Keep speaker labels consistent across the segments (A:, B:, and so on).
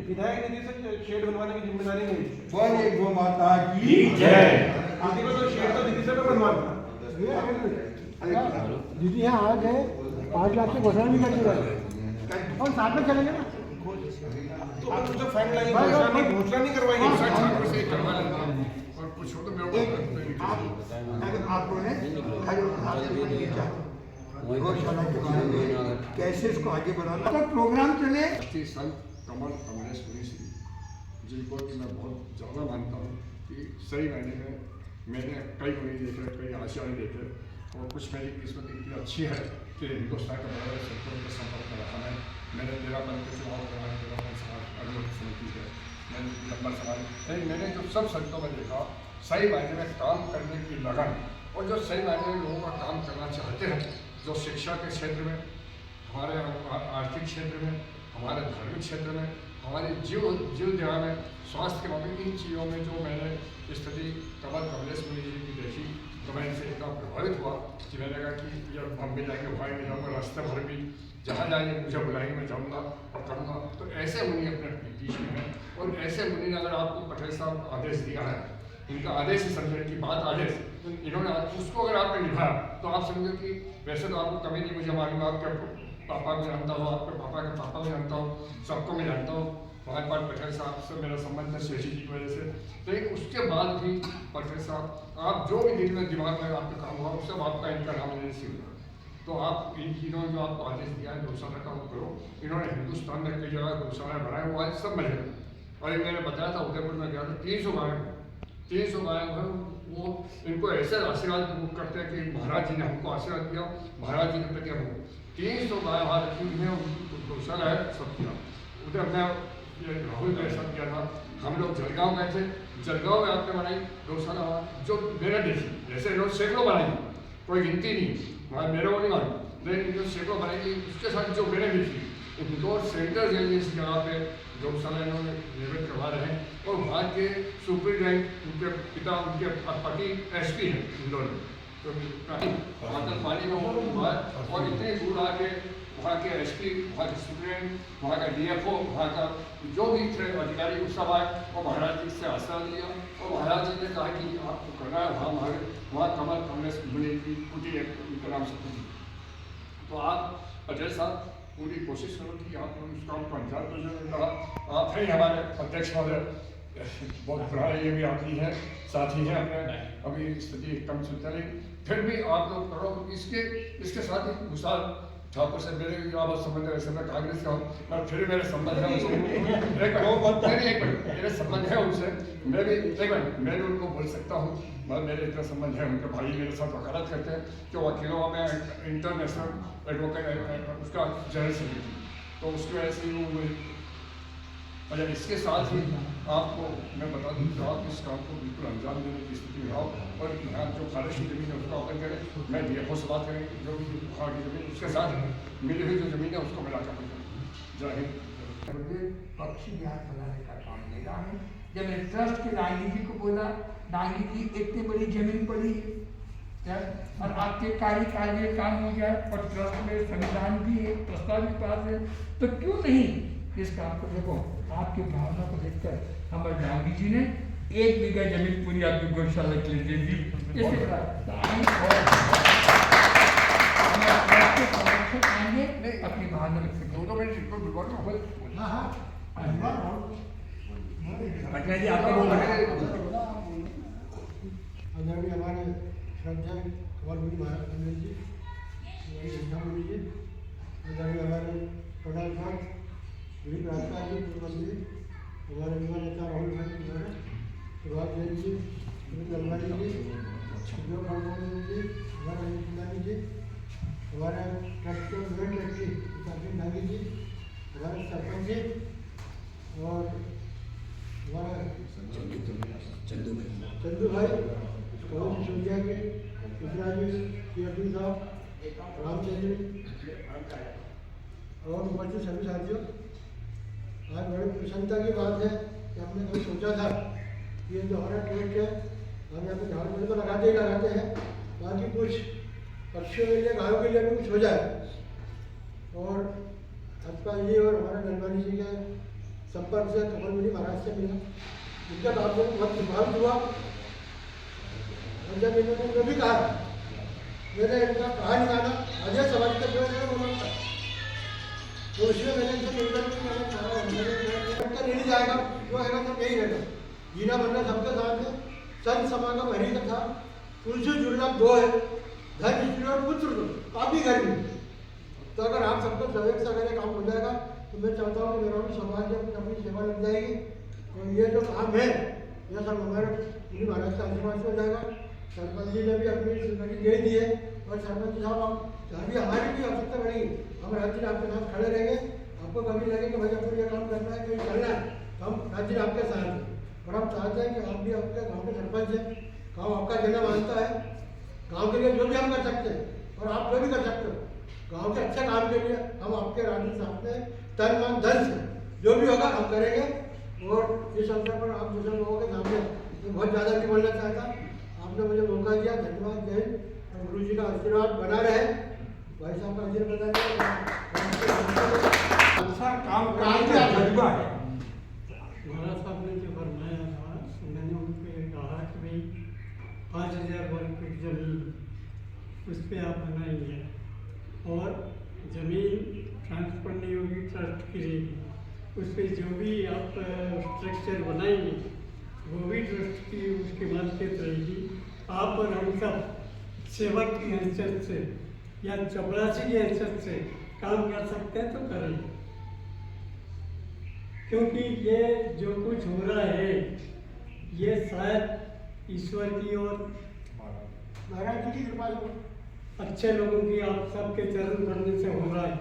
A: विधायक निधि से शेड बनवाने की जिम्मेदारी नहीं है।
B: बोलिए गौ माता की
C: जय।
A: दीदी को तो शेड तो दीदी से भी बनवाना था।
D: दीदी यहाँ आ गए 5 लाख की घोषणा भी कर दी गई और साथ में चलेंगे ना
A: तो आप मुझे फंड लाइन घोषणा नहीं करवाएंगे।
B: और कुछ हो तो मेरे को आप गौशाला के बारे में कैसे इसको आगे बढ़ाना तो प्रोग्राम चले।
E: संत कमल कमलेश मुनि जिनको कि मैं बहुत ज़्यादा मानता हूँ कि सही मायने में मैंने कई मुनि देखे, कई आचार्य देखे और कुछ मेरी किस्मत इतनी अच्छी है कि हिंदुस्तान के बड़े बड़े संतों के संपर्क में रखा है। मैंने 13 पद के चुनाव कराए, 13 पद समाज अगुवाई समिति है, मैंने लंबा समाज, लेकिन मैंने जो सब संतों में देखा सही मायने में काम करने की लगन और जो सही मायने में लोगों का काम करना चाहते हैं, जो शिक्षा के क्षेत्र में, हमारे आर्थिक क्षेत्र में, हमारे धार्मिक क्षेत्र में, हमारे जीव दया में, स्वास्थ्य के मामले इन चीज़ों में जो मैंने स्थिति कमल कमलेश मुनि जी की देखी तो मैं इनसे इतना प्रभावित हुआ कि मैंने कहा कि जब बम्बे जाएंगे, भाई में जाऊँगा, रास्ते भर भी जहाँ जाएंगे मुझे बुलाएंगे, मैं जाऊँगा और करूँगा। तो ऐसे मुनि अपने बीच में हैं और ऐसे मुनि ने अगर आपको पटेल साहब आदेश दिया है, इनका आदेश ही समझे कि बात आदेश, इन्होंने उसको अगर आपने निभाया तो आप समझो कि वैसे तो आपको कभी नहीं मुझे मालूम, आपके पापा को जानता हूँ, आपके पापा के पापा को जानता हूँ, सबको मैं जानता हूँ, महात्मा पटेल साहब से मेरा संबंध है शेषी जी की वजह से। लेकिन उसके बाद भी पटेल साहब आप जो भी दिल में दिमाग में आपका काम हुआ सब आपका इनका नाम लेने से हुआ। तो आप इन चीज़ों में जो आपको आदेश दिया है गौशाला का वो करो। इन्होंने हिंदुस्तान में कई जगह गौशाला बनाए हुआ है, सब मिले। और एक मैंने बताया था उदयपुर में गया था, 300 गाय हैं, वो इनको ऐसे आशीर्वाद करते हैं कि महाराज जी ने हमको आशीर्वाद दिया, महाराज जी के प्रति हमको 300 गाय वहाँ रखी हुई है, गौशाला है, सब किया। उधर मैं राहुल ने सब किया था, हम लोग जलगांव गए थे, जलगांव में आपने बनाई गौशाला जो मेरा देखी, जैसे लोग सैकड़ों बनाई, कोई गिनती नहीं, वहाँ मेरे को नहीं मालूम, लेकिन जो सैकड़ों बनाई उसके साथ जो मैंने देखी इंदौर सेंटर जैसी जगह पे गौशाला इन्होंने निर्मित करवा रहे हैं। और वहाँ के सुप्रीटेंडेंट उनके पिता, उनके पति SP हैं इंदौर में, तो पानी में हुआ और इतने दूर आके वहाँ के SP, वहाँ के सुप्रीटेंडेंट, वहाँ का DFO, वहाँ का जो भी थे अधिकारी उस सब आए और महाराज जी से आशीर्वाद लिया और महाराज जी ने कहा कि आपको करना है वहाँ कमल कमलेश मुनि की कुटी है, उनका नाम से कुटी। तो आप पटेल साहब पूरी कोशिश करो कि आप उस काम को अंजाम दो। आप हैं हमारे अध्यक्ष महोदय, बहुत पुराने ये भी आदमी है, साथी हैं अपने, अभी स्थिति एकदम चलता नहीं, फिर भी आप लोग करो। इसके साथ ही विशाल ठाकुर से मेरे आवाज संबंध है, वैसे मैं कांग्रेस का हूँ और फिर मेरे संबंध है उनसे, मेरे संबंध है उनसे, मैं भी मैं भी उनको बोल सकता हूँ, मेरे इतना संबंध है, उनके भाई मेरे साथ वकालत करते हैं कि वकीलों में इंटरनेशनल एडवोकेट उसका जनरल सेक्रेटरी, तो उसकी वजह से वो। अच्छा, इसके साथ ही आपको मैं बता दूँ कि आप इस काम को बिल्कुल अंजाम देने की स्थिति में आओ और यहाँ जो खारिश की ज़मीन है उसका ओपन करें, मैं DFO से बात करेंगे, जो भी वहाँ की ज़मीन उसके साथ मिली हुई जो ज़मीन है उसको मिला कर जय हिंद।
B: पक्षी बिहार फैलाने का काम मेरा है। जब मैं ट्रस्ट की राजनीति को बोला, राजनीति इतनी बड़ी जमीन पड़ी है और आपके कार्यकाल में काम हो गया और ट्रस्ट में संविधान भी है, प्रस्ताव भी पास है, तो क्यों नहीं इस काम को। देखो आपकी भावना को देखकर हमारे गांधी जी ने 1 बीघा जमीन पूरी आपकी गौशाला के लिए दे दी। अपनी भावना व्यक्त करो।
E: दो मिनट इसको बिल्कुल
B: पटना जी आपका बोल रहे हैं।
D: हमारे श्रद्धा कमल मुनि महाराज जी, मुनि जी, हमारे प्रधान साहब दिलीप राजपाल जी, पूर्व मंत्री, हमारे युवा नेता राहुल भाई हमारे सुभाष जैन जी, सुनील अलवारी जी, सुखदेव राममोहन जी, हमारे अनिल कुमारी जी, हमारे ट्रस्ट के मेन ट्रस्टी सचिन नागी जी, हमारे सरपंच जी और हमारे चंदू भाई, कौन सिंधिया के मिश्रा जी, CFD साहब, रामचंद्र और उपस्थित सभी साथियों, आज बड़ी प्रसन्नता की बात है कि हमने कभी सोचा था कि ये जो हमारा ट्रस्ट है हम यहाँ पे झाड़ पेड़ तो लगाते हैं, बाकी कुछ पक्षियों के लिए, गायों के लिए भी कुछ हो जाए। और हजपा जी और हमारे नलवानी जी के संपर्क से कमल मुनि महाराज से मिला, उनका काम से बहुत प्रभावित हुआ। और जब इन्होंने जो भी कहा, मैंने इनका कहा निकाला अजय समाज के जो है वो बनता, तो उसमें मैंने इनसे निवेदन किया, मैंने कहा नहीं जाएगा, जो है तो यही रहेगा, जीना बनना सबके साथ है, संत समागम हरि कथा, तुलसी दुर्लभ दो है, धन स्त्री और पुत्र दो, काफी घर में। तो अगर आप सबको सहयोग से अगर ये काम हो जाएगा तो मैं चाहता हूँ कि मेरा भी समाज में अपनी सेवा लग जाएगी। तो ये जो काम है ये सब हमारे मुनि महाराज का आशीर्वाद से हो जाएगा। सरपंच जी ने भी अपनी जिम्मेदारी दे दी है, और सरपंच साहब आप जहाँ भी हमारी भी आवश्यकता बढ़ेगी हम राज्य आपके साथ खड़े रहेंगे। आपको कभी लगे कि भाई आपको ये काम करना है, कहीं चलना है, तो हम राज्य आपके साथ हैं। और हम चाहते हैं कि आप भी आपके गाँव के सरपंच हैं, गाँव आपका जन्म मानता है, गाँव के लिए जो भी हम कर सकते हैं और आप जो भी कर सकते हो गाँव के अच्छे काम के लिए हम आपके राज्य साथ में तन मन धन से जो भी होगा हम करेंगे। और इस अवसर पर आप दूसरे लोगों के सामने मैं बहुत ज़्यादा नहीं बोलना चाहता, आपने मुझे मौका दिया, धन्यवाद। जय हिंद, और गुरु जी का आशीर्वाद बना रहे, भाई साहब का आशीर्वाद बना रहे।
B: अच्छा काम करने का जज्बा है।
C: महाराज साहब ने जो फरमाया था, मैंने उनको ये कहा कि भाई 5000 वर्ग फीट जमीन उस पर आप बनाएंगे, और ज़मीन ट्रांसफर नहीं होगी, ट्रस्ट की रहेगी। उस पर जो भी आप स्ट्रक्चर बनाएंगे वो भी ट्रस्ट की उसकी मालकियत रहेगी। आप और हम सब सेवक की हैसियत से या चपरासी की हैसियत से काम कर सकते हैं तो करें, क्योंकि ये जो कुछ हो रहा है ये शायद ईश्वर की और
D: महाराज जी की कृपा से
C: अच्छे लोगों की आप सबके चरण पड़ने से हो रहा है।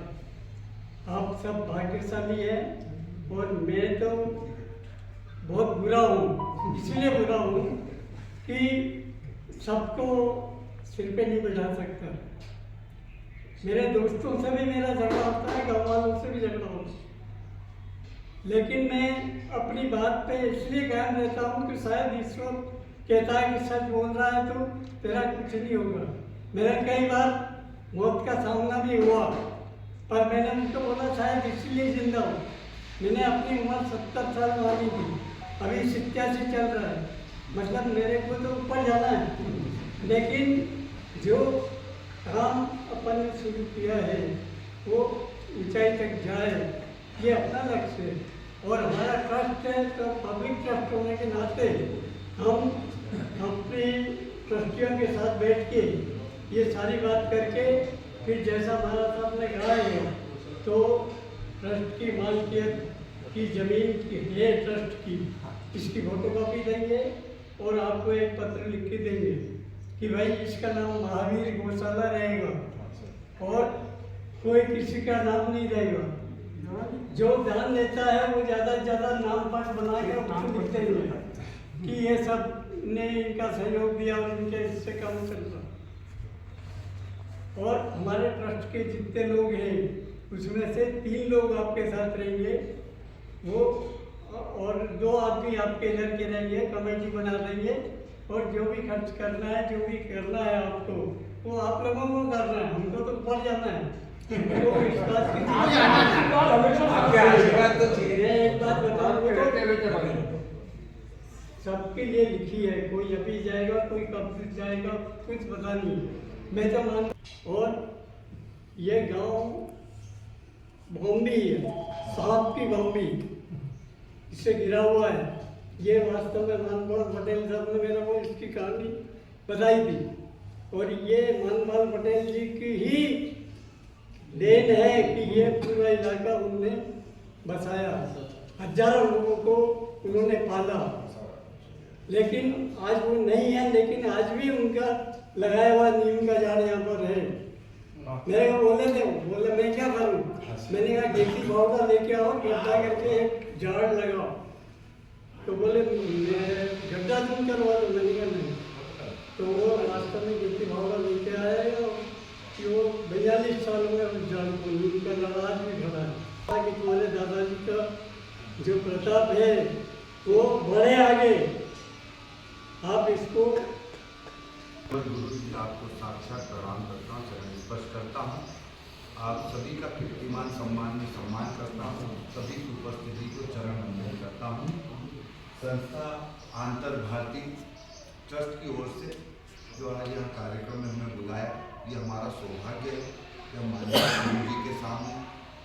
C: आप सब भाग्यशाली हैं, और मैं तो बहुत बुरा हूँ, इसलिए बुरा हूँ कि सबको सिर पे नहीं बैठा सकता। मेरे दोस्तों से भी मेरा झगड़ा होता है, गाँव वालों से भी झगड़ा होता है, लेकिन मैं अपनी बात पे इसलिए कायम रहता हूँ कि शायद ईश्वर कहता है कि सच बोल रहा है तो तेरा कुछ नहीं होगा। मेरा कई बार मौत का सामना भी हुआ, पर मैंने उनको बोला शायद इसलिए जिंदा हूँ। मैंने अपनी उम्र 70 साल मानी थी, अभी 87 चल रहा है, मतलब मेरे को तो ऊपर जाना है। लेकिन जो काम अपन ने शुरू किया है वो ऊंचाई तक जाए, ये अपना लक्ष्य है। और हमारा ट्रस्ट है तो पब्लिक ट्रस्ट होने के नाते हम अपने ट्रस्टियों के साथ बैठ के ये सारी बात करके फिर जैसा महाराज साहब ने कहा है तो ट्रस्ट की मालकियत की ज़मीन की है, ट्रस्ट की, इसकी फोटोकॉपी देंगे और आपको एक पत्र लिख के देंगे कि भाई इसका नाम महावीर गौशाला रहेगा, और कोई किसी का नाम नहीं रहेगा। जो दान देता है वो ज़्यादा से ज़्यादा नाम पाठ बना के उसको लिखते हैं कि ये सब ने इनका सहयोग दिया और इनके इससे काम चल रहा। और हमारे ट्रस्ट के जितने लोग हैं उसमें से 3 लोग आपके साथ रहेंगे, वो और 2 आदमी आपके इधर के रहेंगे, कमेटी बना देंगे, और जो भी खर्च करना है, जो भी करना है आपको, वो आप लोगों को करना है, हमको तो ऊपर जाना है। तो इस बात की एक बात बताऊँ, सबके लिए लिखी है, कोई अभी जाएगा, कोई कब जाएगा, कुछ पता नहीं। मैं तो मान, और ये गांव भोंबी है, सांप की भोंबी, इससे घिरा हुआ है। ये वास्तव में मनमोहन पटेल साहब ने मेरे को इसकी कहानी बताई थी, और ये मनमोहन पटेल जी की ही देन है कि ये पूरा इलाका उन्होंने बसाया, हजारों लोगों को उन्होंने पाला। लेकिन आज वो नहीं है, लेकिन आज भी उनका लगाया हुआ नीम का झाड़ यहाँ पर है। मेरे को बोले मैं क्या करूँ, मैंने कहा देसी पौधा लेके आओ, गड्ढा करके एक झाड़ लगाओ। तो बोले गड्ढा तुम करवा दो, मैंने कहा नहीं। तो वो वास्तव में देसी पौधा लेके आया कि वो 42 साल में उस झाड़ को नीम का लगाज भी खड़ा है, ताकि तुम्हारे दादाजी का जो प्रताप है वो बढ़े आगे। आप इसको
F: गुरु जी आपको साक्षात प्रणाम करता हूँ, चरण स्पर्श करता हूँ। आप सभी का कीर्तिमान सम्मान में सम्मान करता हूँ, सभी की उपस्थिति को चरण संस्था आंतर भारती ट्रस्ट की ओर से जो आज यहाँ कार्यक्रम में हमें बुलाया, ये हमारा सौभाग्य है कि हम माननीय गुरु जी के सामने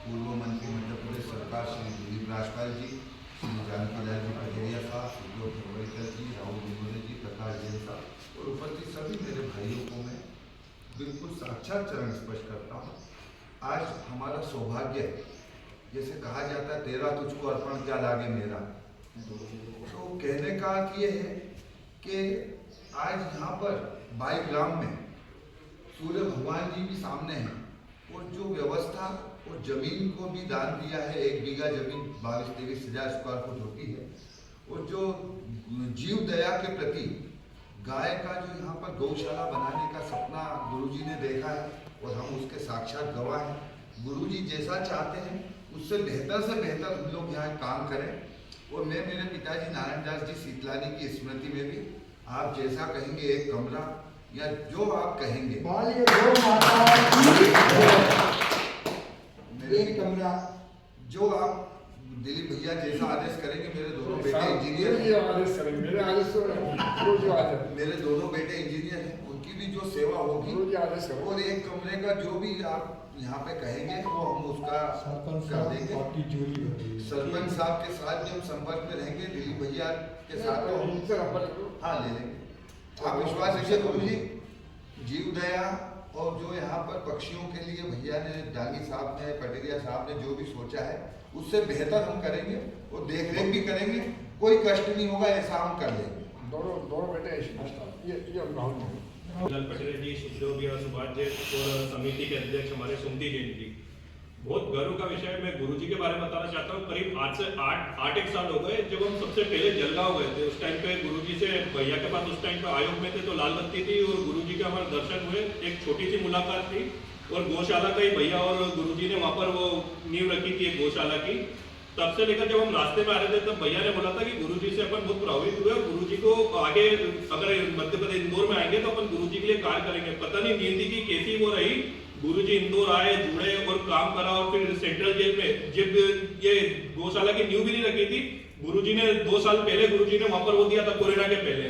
F: पूर्व मंत्री मध्य प्रदेश सरकार श्री दिलीप राजपाल जी, श्री जानकीलाल जी पटेरिया साहब, सुब्रत खरवड़कर जी, राहुल गुमरे जी, प्रकाश जैन साहब और उपस्थित सभी मेरे भाइयों को मैं बिल्कुल साक्षात चरण स्पर्श करता हूँ। आज हमारा सौभाग्य है, जैसे कहा जाता है तेरा तुझको अर्पण क्या लागे मेरा, तो कहने का अर्थ ये है कि आज यहाँ पर 22 ग्राम में सूर्य भगवान जी भी सामने हैं और जो व्यवस्था और जमीन को भी दान दिया है, 1 बीघा जमीन 22-23 हज़ार स्क्वायर फुट होती है, और जो जीव दया के प्रति गाय का जो यहाँ पर गौशाला बनाने का सपना गुरुजी ने देखा है और हम उसके साक्षात गवाह हैं। गुरुजी जैसा चाहते हैं उससे बेहतर से बेहतर हम लोग यहाँ काम करें, और मैं मेरे पिताजी नारायण दास जी सीतलानी की स्मृति में भी आप जैसा कहेंगे एक कमरा या जो आप कहेंगे
B: एक कमरा,
F: जो आप दिलीप भैया जैसा आदेश करेंगे। मेरे दोनों बेटे इंजीनियर हैं, मेरे दोनों बेटे इंजीनियर हैं, उनकी भी जो सेवा होगी और एक कमरे का जो भी आप यहाँ पे कहेंगे वो हम उसका कर देंगे। सरपंच साहब के साथ भी हम संपर्क में रहेंगे, दिलीप भैया के साथ तो हम हाँ ले लेंगे। आप विश्वास रखिए गुरु जी, जीव दया और जो यहाँ पर पक्षियों के लिए भैया ने, डांगी साहब ने, पटेरिया साहब ने जो भी सोचा है उससे बेहतर हम करेंगे और देख रेख भी करेंगे, कोई कष्ट नहीं होगा, ऐसा हम कर लेंगे।
E: दोनों बेटे ये
G: लाल पटेल जी, सुखदेव भैया, सुभाष जी और समिति के अध्यक्ष हमारे सुमति जैन जी। बहुत गर्व का विषय है। मैं गुरुजी के बारे में बताना चाहता हूँ। करीब 8 साल हो गए जब हम सबसे पहले जलगांव गए थे। उस टाइम पे गुरुजी से, भैया के पास उस टाइम पे आयोग में थे तो लाल बत्ती थी और गुरुजी के हमारे दर्शन हुए, एक छोटी सी मुलाकात थी और गौशाला का ही भैया और गुरुजी ने वहाँ पर वो नींव रखी थी एक गौशाला की। तब से लेकर जब हम रास्ते में आ रहे थे तब भैया ने बोला था कि गुरुजी से अपन बहुत प्रभावित हुए और गुरुजी को आगे अगर मध्य प्रदेश इंदौर में आएंगे तो अपन गुरुजी के लिए कार्य करेंगे। पता नहीं नीति की कैसी वो रही, गुरुजी इंदौर आए, जुड़े और काम करा और फिर सेंट्रल जेल में जब ये गौशाला की नींव भी नहीं रखी थी, गुरुजी ने 2 साल पहले गुरुजी ने वहां पर वो दिया था, कोरोना के पहले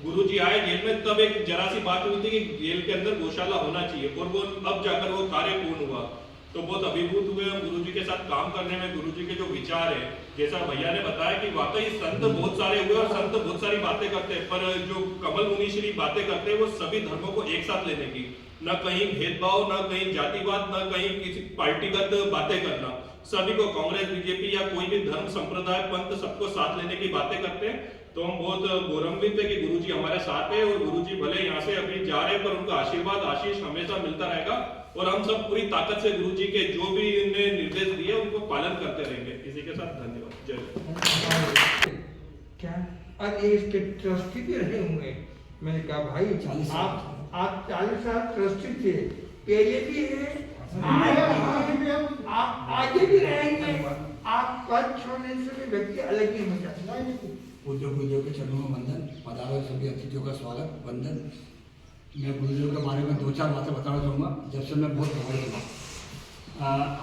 G: गुरुजी आए जेल में, तब एक जरा सी बात हुई थी कि जेल के अंदर गौशाला होना चाहिए और वो अब जाकर वो कार्य पूर्ण हुआ। तो बहुत अभिभूत हुए हम गुरुजी के साथ काम करने में। गुरुजी के जो विचार है, जैसा भैया ने बताया कि वाकई संत बहुत सारे हुए और संत बहुत सारी बातें करते हैं, पर जो कमल मुनि श्री बातें करते हैं वो सभी धर्मों को एक साथ लेने की, न कहीं भेदभाव, न कहीं जातिवाद, न कहीं किसी पार्टीगत बातें करना, सभी को कांग्रेस बीजेपी या कोई भी धर्म संप्रदाय पंथ सबको साथ लेने की बातें करते हैं। तो हम बहुत गौरवान्वित है कि गुरुजी हमारे साथ है और गुरुजी भले यहाँ से अभी जा रहे हैं पर उनका आशीर्वाद आशीष हमेशा मिलता रहेगा और हम सब पूरी ताकत से गुरुजी के जो भी इन्हें निर्देश दिए उनको पालन करते रहेंगे। इसी के साथ धन्यवाद। जय।
B: क्या और ये इसके ट्रस्टी भी रहे होंगे। मैंने कहा भाई आप 40 साल ट्रस्टी थे, पहले भी है, आगे भी रहेंगे। आप पद छोड़ने से व्यक्ति अलग ही हो जाता है।
H: गुरुदेव के चरणों में वंदन, पधारे सभी अतिथियों का स्वागत, वंदन। मैं गुरुदेव के बारे में 2-4 बातें बताना चाहूँगा। जब से मैं बहुत प्रभावित हुआ,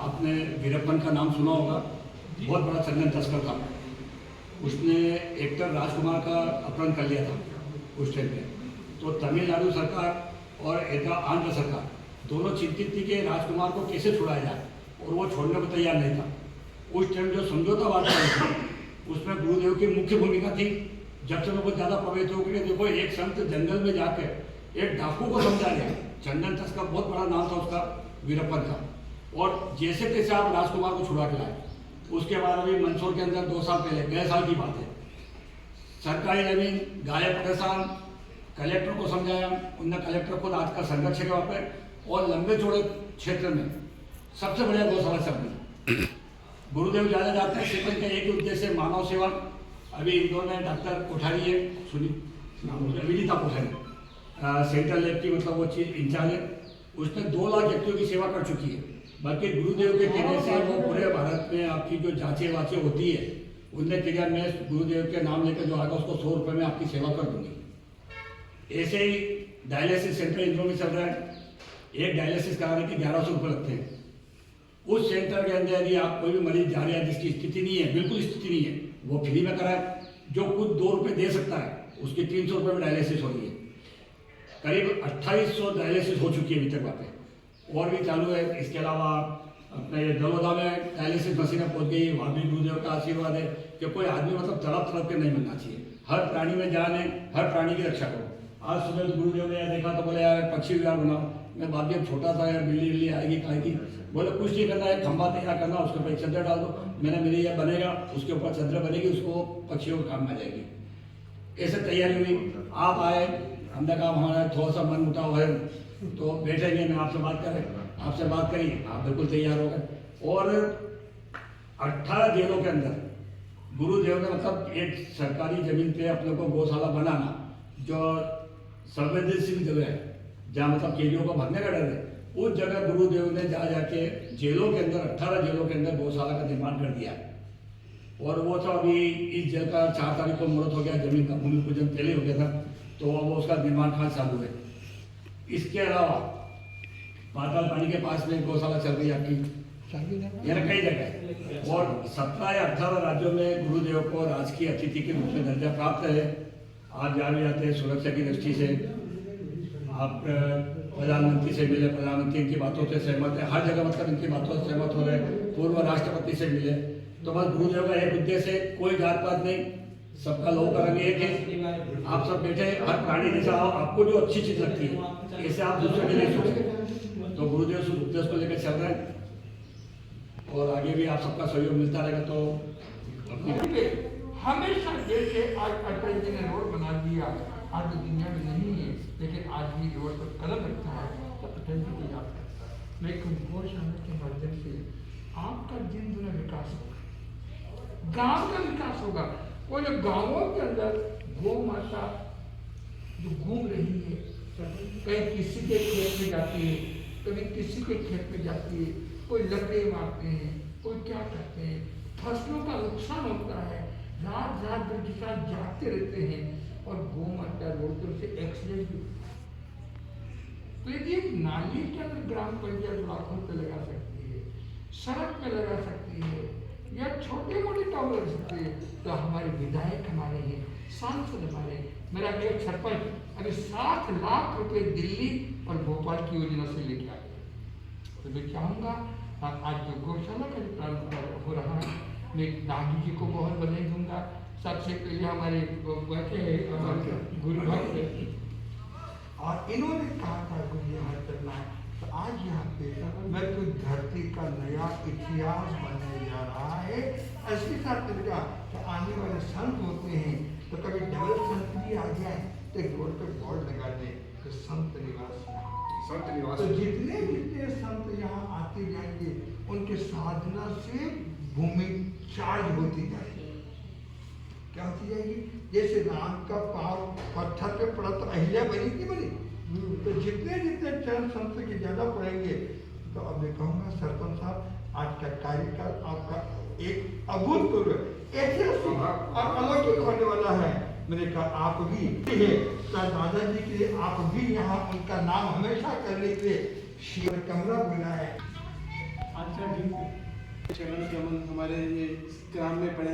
H: आपने वीरप्पन का नाम सुना होगा, बहुत बड़ा चंदन तस्कर था। उसने एक्टर राजकुमार का अपहरण कर लिया था उस टाइम पे। तो तमिलनाडु सरकार और एक आंध्र सरकार दोनों चिंतित थी कि राजकुमार को कैसे छुड़ाया जाए और वो छोड़ने को तैयार नहीं था। उस टाइम जो समझौता बात थी उसमें गुरुदेव की मुख्य भूमिका थी। जब से मैं बहुत ज़्यादा प्रभावित हो गया। देखो, एक संत जंगल में जाकर एक डाकू को समझा लिया। चंदन तस्कर बहुत बड़ा नाम था उसका, वीरप्पन का, और जैसे तैसे आप राजकुमार को छुड़ा के लाए। उसके बाद अभी मंदसौर के अंदर 2 साल पहले, गए साल की बात है, सरकारी जमीन गायब परेशान, कलेक्टर को समझाया, उनने कलेक्टर खुद आज का संघर्ष है वहाँ पर, और लंबे चौड़े क्षेत्र में सबसे बढ़िया गौशाला सब गुरुदेव ज़्यादा जाते हैं। सेवन का एक उद्देश्य मानव सेवा। अभी इंदौर में डॉक्टर कोठारी है, सुनी विनीता कोठारी, सेंट्रल लैब की मतलब वो चीज़ इंचार्ज है। उसने 2 लाख व्यक्तियों की सेवा कर चुकी है। बाकी गुरुदेव के कहने से वो पूरे भारत में आपकी जो जाँचें वाँचें होती है, उनने कहा मैं गुरुदेव के नाम लेकर जो आएगा उसको 100 रुपये में आपकी सेवा कर दूंगी। ऐसे ही डायलिसिस सेंटर इंदौर में चल रहा है। एक डायलिसिस कराने के 1100 रुपये लगते हैं। उस सेंटर के अंदर यदि आप कोई भी मरीज जा रहे हैं जिसकी स्थिति नहीं है, बिल्कुल स्थिति नहीं है, वो फ्री में कराए। जो खुद 2 रुपये दे सकता है उसकी 300 रुपये में डायलिसिस हो रही है। करीब 2800 डायलिसिस हो चुकी है अभी तक वहाँ पे, और भी चालू है। इसके अलावा अपने दलोदा में डायलिसिस मशीनें पहुँच गई, वहाँ भी गुरुदेव का आशीर्वाद है कि कोई आदमी मतलब तड़प तड़प के नहीं बनना चाहिए। हर प्राणी में जान है, हर प्राणी की रक्षा करो। आज सुबह गुरुदेव ने देखा तो बोले यार पक्षी विहार बनाओ। मैं बात जब छोटा था यार बिल्ली बिल्ली आएगी खाएगी, बोले कुछ नहीं करना है, खंबा तैयार करना, उसके ऊपर एक चादर डाल दो। मैंने मेरी ये बनेगा, उसके ऊपर चादर बनेगी, उसको पक्षियों को काम में आ जाएगी। ऐसे तैयारी हुई, आप आए, हमने कहा हमारा थोड़ा सा मन मुटाव है तो बैठेंगे, मैं आपसे बात करें, आपसे बात करी, आप बिल्कुल तैयार हो गए। और 18 जेलों के अंदर गुरुदेव ने मतलब एक सरकारी जमीन पे अपने को गौशाला बनाना, जो संवेदनशील जगह है जहाँ मतलब कैदियों को भागने का डर है, उस जगह गुरुदेव ने जाके जेलों के अंदर 18 जेलों के अंदर गौशाला का निर्माण कर दिया। और वो तो अभी इस जेल का 4 तारीख को मुहूर्त हो गया, जमीन का भूमि पूजन पहले हो गया था, तो अब उसका निर्माण कार्य चालू है। इसके अलावा पाताल पानी के पास में गौशाला चल रही है आपकी, यानी कई जगह। और 17 या 18 राज्यों में गुरुदेव को राजकीय अतिथि के रूप में दर्जा प्राप्त है। आप जा भी जाते हैं सुरक्षा की दृष्टि से, आप प्रधानमंत्री से मिले, प्रधानमंत्री इनकी बातों से सहमत है, हर जगह मतलब इनकी बातों से सहमत हो रहे, पूर्व राष्ट्रपति से मिले। तो बस गुरुदेव का एक उद्देश्य है, कोई जात पात नहीं, सबका लोगों का रंग एक है। आप सब बैठे, हर प्राणी जैसा हो, आपको जो अच्छी चीज लगती है ऐसे आप दूसरे के लिए सोचें। तो गुरुदेव उस उद्देश्य को लेकर चल रहे हैं और आगे भी आप सबका सहयोग मिलता रहेगा। तो
B: हमेशा जैसे आज अटल जी ने रोड बना दिया, आज दुनिया में नहीं है, लेकिन आज भी रोड पर कदम रखता है तो अटल जी को याद करता है। लेकिन गौशाला के माध्यम से आपका दिन दुना विकास होगा, गांव का विकास होगा। वो जो गांवों के अंदर गौ माता जो घूम रही है, कहीं किसी के खेत में जाती है, कभी किसी के खेत में जाती है, कोई लकड़ी मारते हैं, कोई क्या करते हैं, फसलों का नुकसान होता है, रात रात भर किसान जागते रहते हैं और गौ माता रोड पर से एक्सीडेंट भी। तो यदि एक नाली के अंदर ग्राम पंचायत लाखों पे लगा सकती है, सड़क पे लगा सकती है, या छोटे मोटे काम लग सकते हैं, तो हमारे विधायक हमारे हैं, सांसद हमारे, मेरा एक सरपंच अभी 7 लाख रुपए दिल्ली और भोपाल की योजना से लेके आए। तो मैं चाहूँगा आज जो गौशाला का प्रारंभ हो रहा है, मैं दादी जी को बहुत बधाई दूंगा। सबसे पहले हमारे गुरु भक्त, और इन्होंने कहा था गुरु यहाँ चलना है, तो आज यहाँ पे मैं तो धरती का नया इतिहास बनने जा रहा है। ऐसी साथ का तो आने वाले संत होते हैं, तो कभी डबल संत भी आ जाए तो एक रोड पे बोर्ड लगा दे तो संत निवास,
E: संत निवास।
B: तो जितने जितने संत यहाँ आते जाएंगे उनके साधना से भूमि चार्ज होती जाएगी। क्या होती जाएगी? जैसे राम का पाँव पत्थर पे पड़ा तो अहिल्या बनी थी बनी, तो जितने जितने चरण संत के ज्यादा पड़ेंगे। तो अब मैं कहूँगा सरपंच साहब आज का कार्यकाल आपका एक अभूतपूर्व ऐतिहासिक और अलौकिक होने वाला है। मैंने कहा आप भी दादाजी के लिए आप भी यहाँ उनका नाम हमेशा करने के लिए शिव कमरा बना है।
I: आज का दिन चरण कमल हमारे ये ग्राम में पड़े,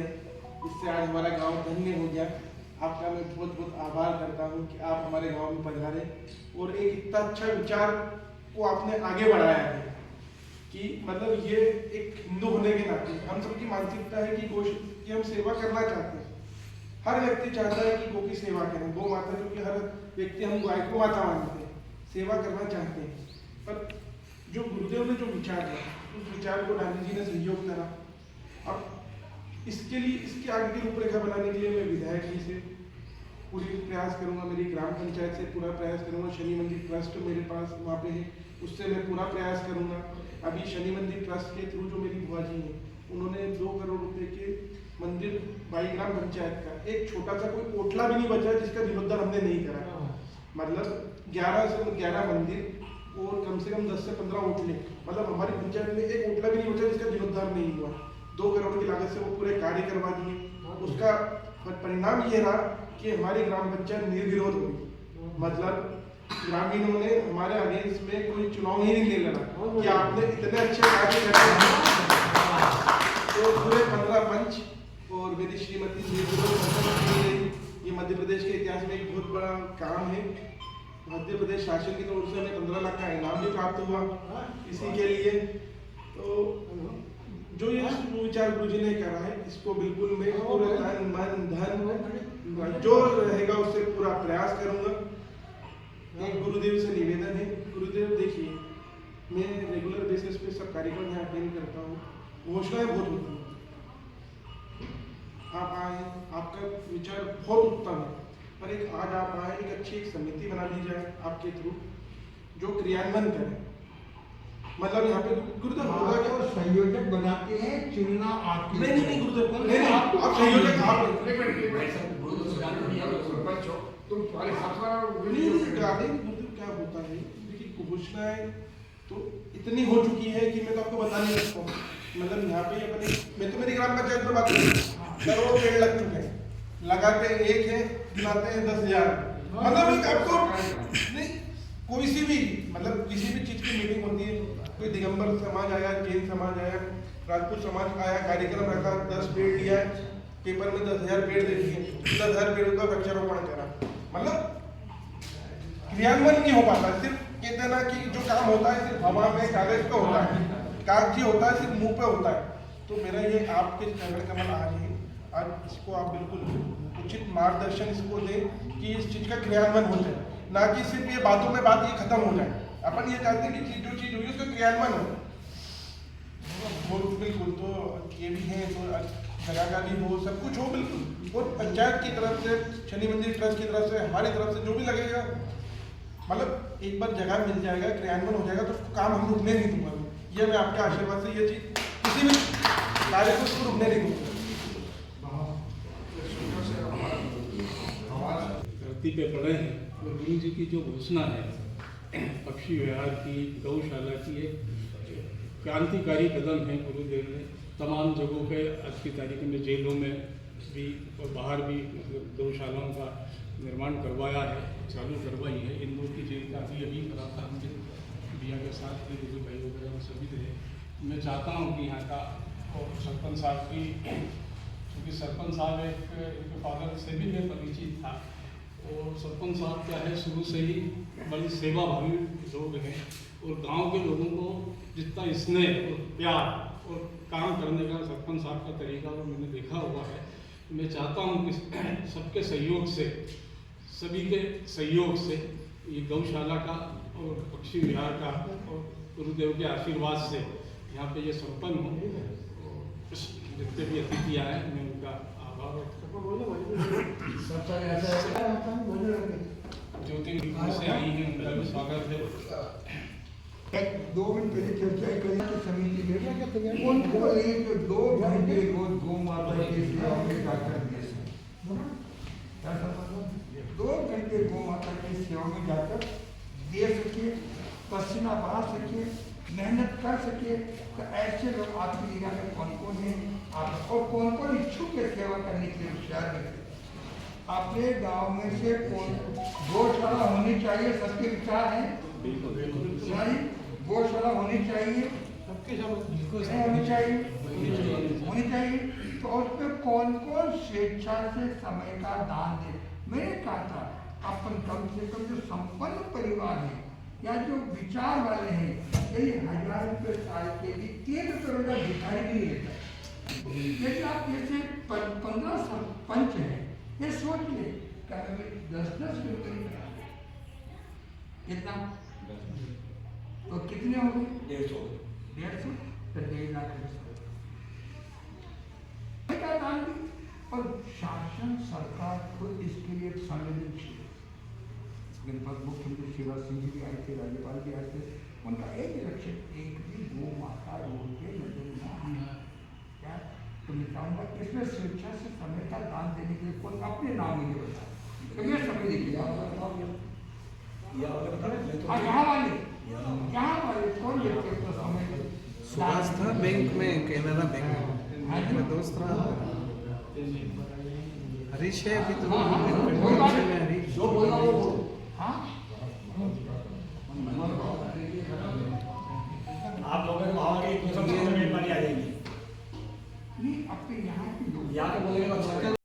I: इससे आज हमारा गांव धन्य हो गया। आपका मैं बहुत बहुत आभार करता हूँ कि आप हमारे गांव में पधारे और एक इतना अच्छा विचार को आपने आगे बढ़ाया है कि मतलब ये एक हिंदू होने के नाते हम सबकी मानसिकता है कि हम सेवा करना चाहते हैं। हर व्यक्ति चाहता है कि गौ की सेवा करें, गौ माता, क्योंकि हर व्यक्ति हम गाय को माता मानते हैं, सेवा करना चाहते हैं। पर जो गुरुदेव ने जो विचार दिया, उस विचार को गांधी जी ने सहयोग करा। अब इसके लिए, इसके आगे की रूपरेखा बनाने के लिए मैं विधायक जी से पूरी प्रयास करूंगा, मेरी ग्राम पंचायत से पूरा प्रयास करूंगा, शनि मंदिर ट्रस्ट मेरे पास वहाँ पे है, उससे मैं पूरा प्रयास करूंगा। अभी शनि मंदिर ट्रस्ट के थ्रू जो मेरी बुआ जी हैं, उन्होंने 2 करोड़ रुपए के मंदिर बाई ग्राम पंचायत का एक छोटा सा कोई ओटला भी नहीं बचा जिसका जीर्णोद्धार हमने नहीं करा। मतलब 11 से 11 मंदिर और कम से कम 10 से 15 ओटले, मतलब हमारी पंचायत में एक ओटला भी नहीं बचा जिसका जीर्णोद्धार नहीं हुआ। 2 करोड़ की लागत से वो पूरे कार्य करवा दिए। उसका परिणाम ये रहा कि हमारी ग्राम पंचायत निर्विरोध हुई। मतलब ग्रामीणों ने हमारे अगेंस्ट में कोई चुनाव ही नहीं लड़ा कि आपने इतने अच्छे कार्य करे। तो पूरे 15 पंच और मेरी श्रीमती मध्य प्रदेश के इतिहास में एक बहुत बड़ा काम है। मध्य प्रदेश शासन की तरफ से हमें 15 लाख का इनाम भी प्राप्त हुआ इसी के लिए। तो जो ये सुविचार गुरु जी ने करा है, इसको बिल्कुल मैं पूरे तन मन धन जो रहेगा उससे पूरा प्रयास करूंगा। एक गुरुदेव से निवेदन है, गुरुदेव देखिए, मैं रेगुलर बेसिस पे सब कार्यक्रम यहाँ अटेंड करता हूँ, घोषणाएं बहुत होती हैं, आप आए, आपका विचार बहुत उत्तम है, पर एक आज आप आए, एक अच्छी एक समिति बना ली जाए आपके थ्रू जो क्रियान्वयन करे। मतलब यहाँ पे गुरुदेव होगा क्या,
B: संयोजक बनाते हैं, चुनना आपकी
I: नहीं गुरुदेव, नहीं आप संयोजक, आप
B: तुम तुम्हारे साथ
I: गुरुदेव क्या होता है, देखिए घोषणाएं तो इतनी हो चुकी है कि मैं तो आपको बता नहीं सकता हूँ। मतलब यहाँ पे अपने, मैं तो मेरी ग्राम पंचायत में बात करूँ, करोड़ों पेड़ लग चुके हैं, लगाते हैं एक है, गिनाते हैं 10,000। मतलब एक आपको नहीं, कोई सी भी मतलब किसी भी चीज की मीटिंग होती है, कोई दिगंबर समाज आया, जैन समाज आया, राजपूत समाज आया, कार्यक्रम रखा, 10 पेड़ लिया है, पेपर में 10,000 पेड़ दे दिए, 10,000 पेड़ का वृक्षारोपण करा। मतलब क्रियान्वयन नहीं हो पाता, सिर्फ कहते हैं ना कि जो काम होता है सिर्फ हवा में कागज पे होता है, कागजी होता है, सिर्फ मुंह पे होता है। तो मेरा ये आपके चरण कमल आज है, आज इसको आप बिल्कुल उचित मार्गदर्शन इसको दें कि इस चीज का क्रियान्वयन हो जाए, ना कि सिर्फ ये बातों में बात ये खत्म हो जाए। अपन ये चाहते हैं कि जो चीज हुई उसका क्रियान्वयन हो। बिल्कुल, तो ये भी है, तो जगह का भी हो, सब कुछ हो बिल्कुल, और पंचायत की तरफ से, शनि मंदिर ट्रस्ट की तरफ से, हमारी तरफ से जो भी लगेगा, मतलब एक बार जगह मिल जाएगा, क्रियान्वयन हो जाएगा, तो काम हम रुकने नहीं दूंगा। ये मैं आपके आशीर्वाद से ये चीज किसी भी कार्य को उसको रुकने नहीं दूंगा।
J: धरती पे पड़े हैं, और गुरु जी की जो घोषणा है पक्षी विहार की, गौशाला की, एक क्रांतिकारी कदम है। गुरुदेव ने तमाम जगहों पे आज की तारीख में जेलों में भी और बाहर भी मतलब गौशालाओं का निर्माण करवाया है, चालू करवाई है। इंदौर की जेल का अभी करा था हमने, बिया के साथ भी गुरु भाई वगैरह सभी थे। मैं चाहता हूँ कि यहाँ का और सरपंच साहब की, क्योंकि सरपंच साहब एक फादर से भी मैं परिचित था, और सरपंच साहब क्या है, शुरू से ही बड़ी सेवाभावी लोग हैं, और गांव के लोगों को जितना स्नेह और प्यार और काम करने का सरपंच साहब का तरीका और मैंने देखा हुआ है। मैं चाहता हूं कि सबके सहयोग से, सभी के सहयोग से ये गौशाला का और पक्षी विहार का और गुरुदेव के आशीर्वाद से यहाँ पे ये संपन्न हो। जितने भी अतिथि आए मैं उनका आभार ज्योति से आई है, उनका भी स्वागत है।
B: 2 मिनट पहले चर्चा करें तो समिति में उनको एक 2 घंटे रोज गौ माता की सेवा में जाकर दे सकते, 2 घंटे गौ माता की सेवा में जाकर दे सके, पसीना बहा सके, मेहनत कर सके। तो ऐसे लोग आपके एरिया में कौन कौन है, आप और कौन कौन इच्छुक है सेवा करने के लिए शहर में? अपने गांव में से कौन गौशाला होनी चाहिए, सबके विचार है गौशाला होनी चाहिए, होनी चाहिए। तो उस पर कौन कौन स्वेच्छा से समय का दान दे? मैंने कहा था अपन कम से कम जो संपन्न परिवार है या जो विचार वाले हैं, यदि 1000 रुपये साल के लिए 3 करोड़ का भिखारी भी लेता है। लेकिन आप जैसे 15 सरपंच हैं, ये सोच ले 10-10 रुपये कितना, तो कितने हो गए? 150 तो 1.5 लाख का दान भी। और शासन सरकार खुद इसके लिए संवेदनशील। मेरे पास मुख्यमंत्री शिवराज सिंह जी भी आए थे, राज्यपाल भी आए थे, उनका एक लक्ष्य, एक भी गौ माता रोड के नजर न आना। क्या तो मैं चाहूँगा इसमें स्वेच्छा से समय का दान देने के लिए कौन अपने नाम मुझे बताए, तो ये समय देखिएगा यहाँ वाले कौन व्यक्ति अपना समय
K: सुभाष था बैंक में, कैनरा बैंक में दोस्त रहा। हरीश है अभी तो हरीश
H: आप लोगों को आओगे, आ जाएंगे।
B: नहीं, अपने यहाँ के लोग
H: यहाँ के बोलेंगे